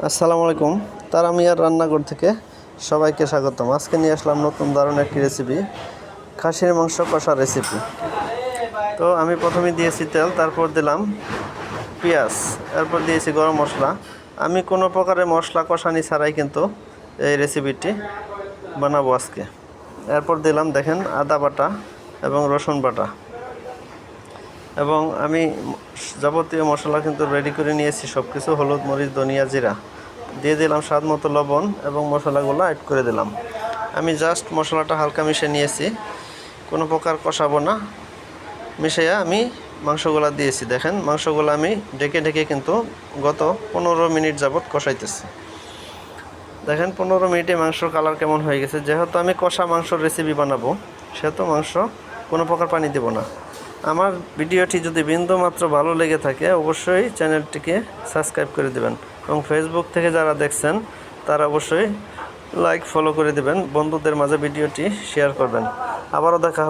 আসসালামু আলাইকুম। তারামিয়ার রান্নাঘর থেকে সবাইকে স্বাগতম। আজকে নিয়ে আসলাম নতুন দারুণ একটি রেসিপি, খাসির মাংস কষা রেসিপি। তো আমি প্রথমে দিয়েছি তেল, তারপর দিলাম পেঁয়াজ, এরপর দিয়েছি গরম মশলা। আমি কোনো প্রকারের মশলা কষানি ছাড়াই কিন্তু এই রেসিপিটি বানাবো আজকে। এরপর দিলাম দেখেন আদা বাটা এবং রসুন বাটা, এবং আমি যাবতীয় মশলা কিন্তু রেডি করে নিয়েছি সব কিছু, হলুদ, মরিচ, ধনিয়া, জিরা দিয়ে দিলাম, স্বাদ মতো লবণ এবং মশলাগুলো অ্যাড করে দিলাম। আমি জাস্ট মশলাটা হালকা মিশিয়ে নিয়েছি, কোনো প্রকার কষাবো না। মিশিয়ে আমি মাংসগুলো দিয়েছি। দেখেন মাংসগুলো আমি ঢেকে ঢেকে কিন্তু গত 15 মিনিট যাবৎ কষাইতেছি। দেখেন 15 মিনিটে মাংসর কালার কেমন হয়ে গেছে। যেহেতু আমি কষা মাংসর রেসিপি বানাবো, সেহেতু মাংস কোনো প্রকার পানি দেব না। আমার ভিডিওটি যদি বিন্দুমাত্র ভালো লেগে থাকে অবশ্যই চ্যানেলটিকে সাবস্ক্রাইব করে দেবেন, এবং ফেসবুক থেকে যারা দেখছেন তারা অবশ্যই লাইক ফলো করে দেবেন, বন্ধুদের মাঝে ভিডিওটি শেয়ার করবেন। আবারও দেখা হবে।